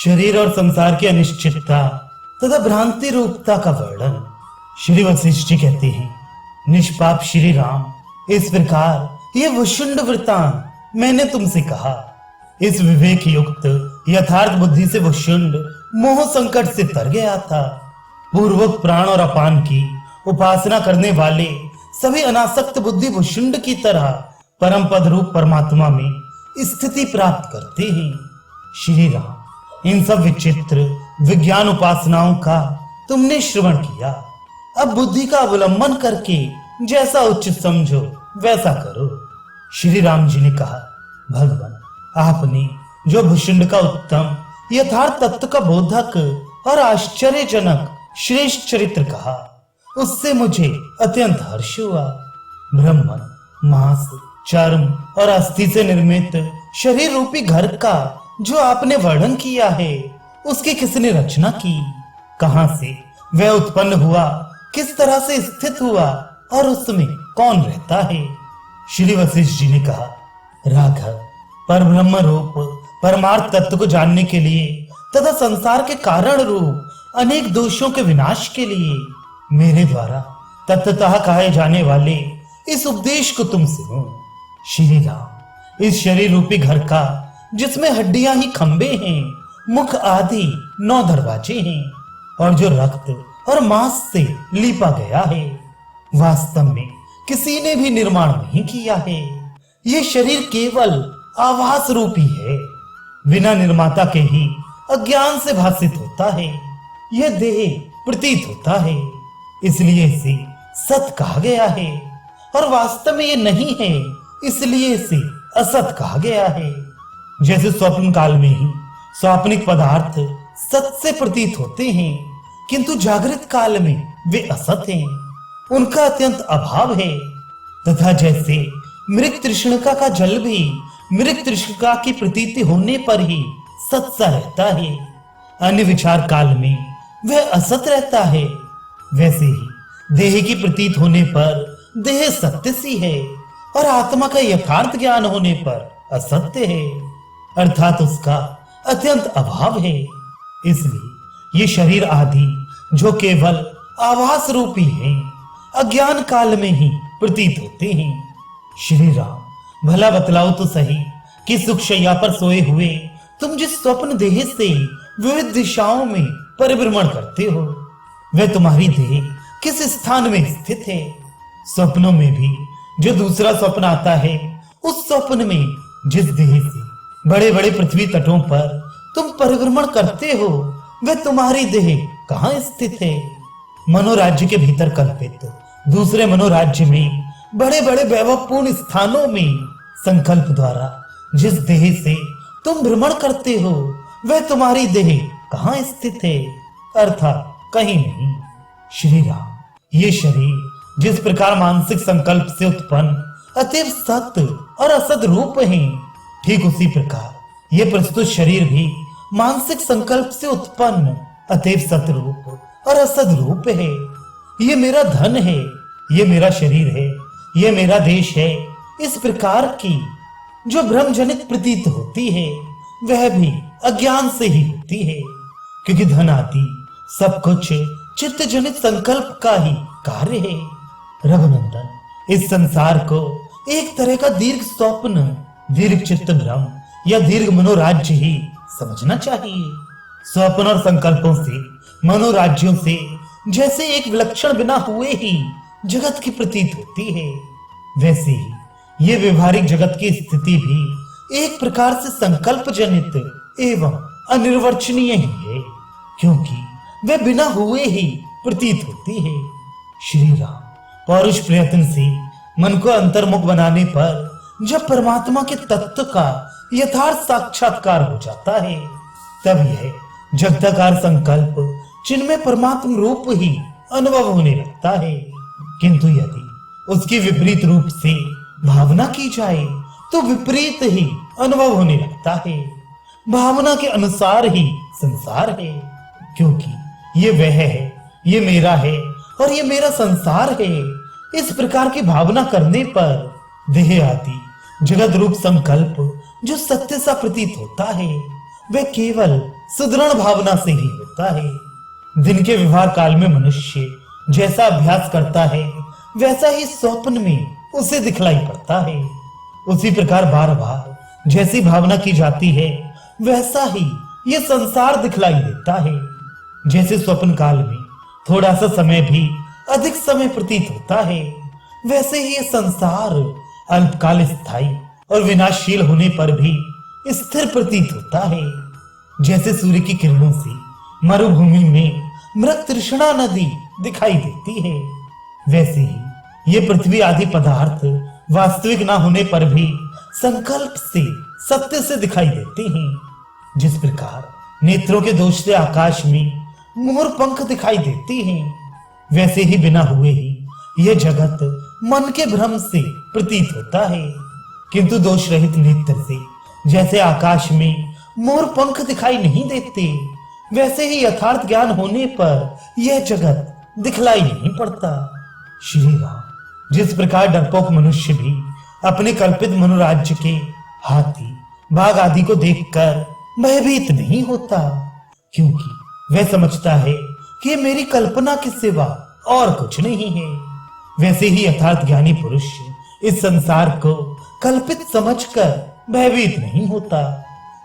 शरीर और संसार की अनिश्चितता तथा भ्रांति रूपता का वर्णन। श्री वशिष्ठ जी कहते हैं, निष्पाप श्री राम, इस प्रकार ये वशुंड वृतांत मैंने तुमसे कहा। इस विवेक युक्त यथार्थ बुद्धि से वशुंड मोह संकट से तर गया था। पूर्वक प्राण और अपान की उपासना करने वाले सभी अनासक्त बुद्धि वशुंड की तरह परम पद रूप परमात्मा में स्थिति प्राप्त करते हैं। श्री राम, इन सब विचित्र विज्ञान उपासनाओं का तुमने श्रवण किया। अब बुद्धि का अवलंबन करके जैसा उचित समझो वैसा करो। श्री राम जी ने कहा, भगवान, आपने जो भुषुंड का उत्तम यथार्थ तत्व का बोधक और आश्चर्यजनक श्रेष्ठ चरित्र कहा, उससे मुझे अत्यंत हर्ष हुआ। ब्रह्मन, मांस, चर्म और अस्थि से निर्मित शरीर रूपी घर का जो आपने वर्णन किया है, उसकी किसने रचना की? कहां से वह उत्पन्न हुआ? किस तरह से स्थित हुआ? और उसमें कौन रहता है? श्री वशिष्ठ जी ने कहा, राघव, परब्रह्म रूप परमार्थ तत्व को जानने के लिए तथा संसार के कारण रूप अनेक दोषों के विनाश के लिए मेरे द्वारा तत्वतः कहे जाने वाले इस उपदेश को तुम सुनो। श्री राम, इस शरीर रूपी घर का जिसमें हड्डियां ही खंबे हैं, मुख आदि 9 दरवाजे हैं और जो रक्त और मांस से लीपा गया है, वास्तव में किसी ने भी निर्माण नहीं किया है। ये शरीर केवल आभास रूपी है, बिना निर्माता के ही अज्ञान से भासित होता है। यह देह प्रतीत होता है, इसलिए इसे सत कहा गया है, और वास्तव में ये नहीं है, इसलिए इसे असत कहा गया है। जैसे स्वप्न काल में ही स्वाप्निक पदार्थ सत से प्रतीत होते हैं, किंतु जागृत काल में वे असत हैं, उनका अत्यंत अभाव है। तथा जैसे मृग तृष्णिका का जल भी मृग तृष्णिका की प्रतीति होने पर ही सत सा रहता है, अन्य विचार काल में वह असत रहता है, वैसे ही देह की प्रतीत होने पर देह सत्य सी है और आत्मा का यथार्थ ज्ञान होने पर असत्य है, अर्थात उसका अत्यंत अभाव है। इसलिए ये शरीर आदि जो केवल आभास रूपी हैं, अज्ञान काल में ही प्रतीत होते हैं। श्री राम, भला बतलाओ तो सही कि सुख शैया पर सोए हुए तुम जिस स्वप्न देह से विविध दिशाओं में परिभ्रमण करते हो, वह तुम्हारी देह किस स्थान में स्थित है? स्वप्नों में भी जो दूसरा स्वप्न आता है, उस स्वप्न में जिस देह से बड़े बड़े पृथ्वी तटों पर तुम परिभ्रमण करते हो, वह तुम्हारी देह कहाँ स्थित है? मनोराज्य के भीतर कल्पित दूसरे मनोराज्य में बड़े बड़े वैभवपूर्ण स्थानों में संकल्प द्वारा जिस देह से तुम भ्रमण करते हो, वह तुम्हारी देह कहाँ स्थित है? अर्थात कहीं नहीं। श्री राम, ये शरीर जिस प्रकार मानसिक संकल्प से उत्पन्न अतीव सत्य और असत रूप है, ठीक उसी प्रकार ये प्रस्तुत शरीर भी मानसिक संकल्प से उत्पन्न अतीव सत रूप और असत रूप है। ये मेरा धन है, ये मेरा शरीर है, ये मेरा देश है, इस प्रकार की जो भ्रम जनित प्रतीत होती है, वह भी अज्ञान से ही होती है, क्योंकि धन आदि सब कुछ चित्त जनित संकल्प का ही कार्य है। रघुनंदन, इस संसार को एक तरह का दीर्घ स्वप्न, दीर्घ चित्त भ्रम या दीर्घ मनोराज्य ही समझना चाहिए। स्वप्न और संकल्पों से, मनोराज्यों से जैसे एक विलक्षण बिना हुए ही जगत की प्रतीत होती है, वैसे ही ये व्यवहारिक जगत की स्थिति भी एक प्रकार से संकल्प जनित एवं अनिर्वचनीय ही है, क्योंकि वह बिना हुए ही प्रतीत होती है। श्री राम, पौरुष प्रयत्न से मन को अंतर्मुख बनाने पर जब परमात्मा के तत्व का यथार्थ साक्षात्कार हो जाता है, तब यह जगताकार संकल्प जिनमें परमात्म रूप ही अनुभव होने लगता है। किंतु यदि उसकी विपरीत रूप से भावना की जाए तो विपरीत ही अनुभव होने लगता है। भावना के अनुसार ही संसार है, क्योंकि ये वह है, ये मेरा है और ये मेरा संसार है। इस प्रकार की भावना करने पर देह आदि जगत रूप संकल्प जो सत्य सा प्रतीत होता है वह केवल सुदृढ़ भावना से ही होता है। दिन के व्यवहार काल में मनुष्य जैसा अभ्यास करता है वैसा ही स्वप्न में उसे दिखलाई पड़ता है। उसी प्रकार बार बार जैसी भावना की जाती है वैसा ही यह संसार दिखलाई देता है। जैसे स्वप्न काल में थोड़ा सा समय भी अधिक समय प्रतीत होता है, वैसे ही यह संसार अल्पकाल स्थायी और विनाशशील होने पर भी स्थिर प्रतीत होता है। जैसे सूर्य की किरणों से मरुभूमि में मृत तृष्णा नदी दिखाई देती है, वैसे ही ये पृथ्वी आदि पदार्थ वास्तविक ना होने पर भी संकल्प से सत्य से दिखाई देते हैं। जिस प्रकार नेत्रों के दोष से आकाश में मोर पंख दिखाई देते हैं, वैसे ही बिना हुए ही यह जगत मन के भ्रम से प्रतीत होता है। किंतु दोष रहित नेत्र से जैसे आकाश में मोर पंख दिखाई नहीं देते, वैसे ही यथार्थ ज्ञान होने पर यह जगत दिखलाई नहीं पड़ता। श्री राम, जिस प्रकार डरपोक मनुष्य भी अपने कल्पित मनोराज्य के हाथी बाघ आदि को देखकर भयभीत नहीं होता, क्योंकि वह समझता है कि मेरी कल्पना के सिवा और कुछ नहीं है, वैसे ही यथार्थ ज्ञानी पुरुष इस संसार को कल्पित समझकर भयभीत नहीं होता,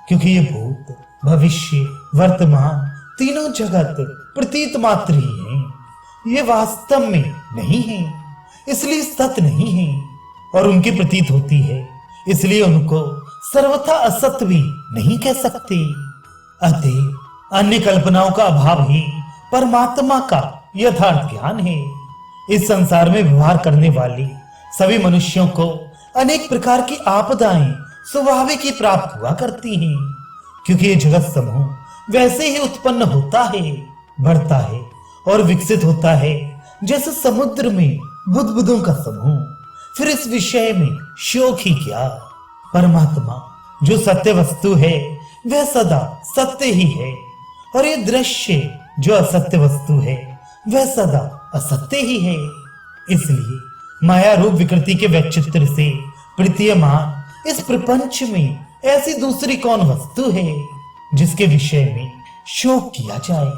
क्योंकि ये भूत भविष्य वर्तमान तीनों जगत प्रतीत मात्र ही हैं। ये वास्तव में नहीं है, इसलिए सत्य नहीं है, और उनकी प्रतीत होती है इसलिए उनको सर्वथा असत्य भी नहीं कह सकते। अतः अन्य कल्पनाओं का अभाव ही परमात्मा का यथार्थ ज्ञान है। इस संसार में व्यवहार करने वाली सभी मनुष्यों को अनेक प्रकार की आपदाएं स्वाभाविक ही प्राप्त हुआ करती हैं, क्योंकि ये जगत समूह वैसे ही उत्पन्न होता है, बढ़ता है और विकसित होता है जैसे समुद्र में बुदबुदों का समूह। फिर इस विषय में शोक ही क्या। परमात्मा जो सत्य वस्तु है वह सदा सत्य ही है, और ये दृश्य जो असत्य वस्तु है वह सदा असत्य ही है। इसलिए माया रूप विकृति के वैचित्र से प्रतीयमान इस प्रपंच में ऐसी दूसरी कौन वस्तु है जिसके विषय में शोक किया जाए।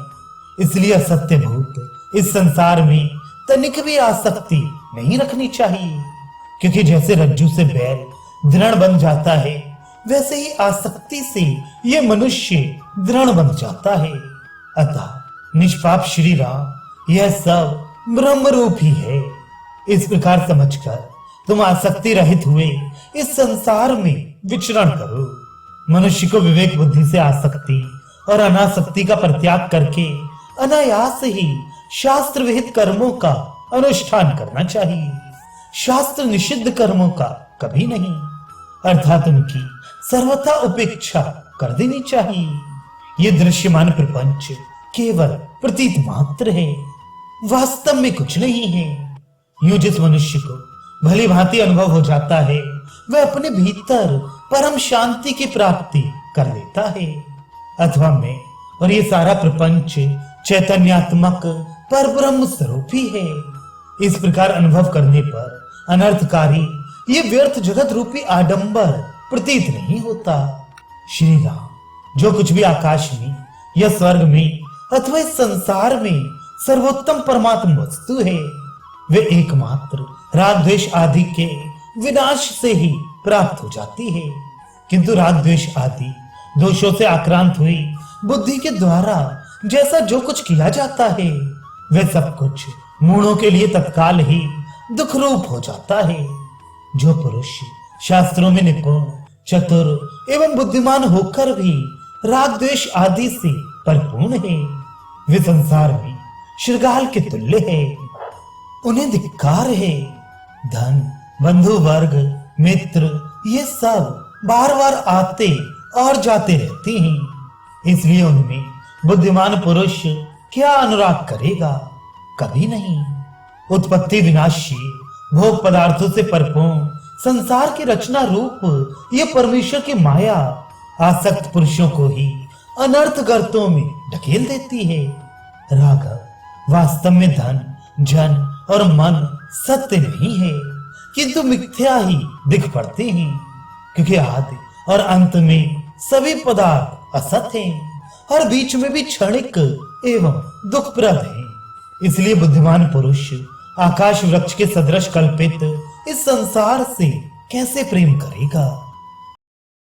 इसलिए असत्य भूत इस संसार में तनिक भी आसक्ति नहीं रखनी चाहिए, क्योंकि जैसे रज्जू से बैल दृढ़ बन जाता है वैसे ही आसक्ति से यह मनुष्य दृढ़ बन जाता है। अतः निष्पाप श्री राम यह सब ब्रह्म रूप ही है। इस प्रकार समझकर तुम आसक्ति रहित हुए इस संसार में विचरण करो। मनुष्य को विवेक बुद्धि से आसक्ति और अनासक्ति का परित्याग करके अनायास ही शास्त्र विहित कर्मों का अनुष्ठान करना चाहिए, शास्त्र निषिद्ध कर्मों का कभी नहीं, अर्थात उनकी सर्वथा उपेक्षा कर देनी चाहिए। ये दृश्यमान प्रपंच केवल प्रतीत मात्र है, वास्तव में कुछ नहीं है। यूं जिस मनुष्य को भली भांति अनुभव हो जाता है वह अपने भीतर परम शांति की प्राप्ति कर लेता है। अथवा मैं और ये सारा प्रपंच चैतन्यात्मक पर ब्रह्म स्वरूप ही है। इस प्रकार अनुभव करने पर अनर्थकारी ये व्यर्थ जगत रूपी आडंबर प्रतीत नहीं होता। श्री राम, जो कुछ भी आकाश में या स्वर्ग में अथवा इस संसार में सर्वोत्तम परमात्म वस्तु है वे एकमात्र राग द्वेष आदि के विनाश से ही प्राप्त हो जाती है। किंतु राग द्वेष आदि दोषों से आक्रांत हुई बुद्धि के द्वारा जैसा जो कुछ किया जाता है वह सब कुछ मूढ़ों के लिए तत्काल ही दुख रूप हो जाता है। जो पुरुष शास्त्रों में निपुण चतुर एवं बुद्धिमान होकर भी राग द्वेष आदि से परिपूर्ण है वे संसार में शृगाल के तुल्य है, उन्हें धिक्कार है। धन बंधु वर्ग मित्र ये सब बार बार आते और जाते रहते हैं, इसलिए उनमें बुद्धिमान पुरुष क्या अनुराग करेगा, कभी नहीं। उत्पत्ति विनाशी भोग पदार्थों से परिपूर्ण संसार की रचना रूप ये परमेश्वर की माया आसक्त पुरुषों को ही अनर्थ गर्तों में ढकेल देती है। राघव, वास्तव में धन जन और मन सत्य नहीं है, किंतु मिथ्या ही दिख पड़ते हैं, क्योंकि आदि और अंत में सभी पदार्थ असत हैं और बीच में भी क्षणिक एवं दुखप्रद हैं। इसलिए बुद्धिमान पुरुष आकाश वृक्ष के सदृश कल्पित इस संसार से कैसे प्रेम करेगा।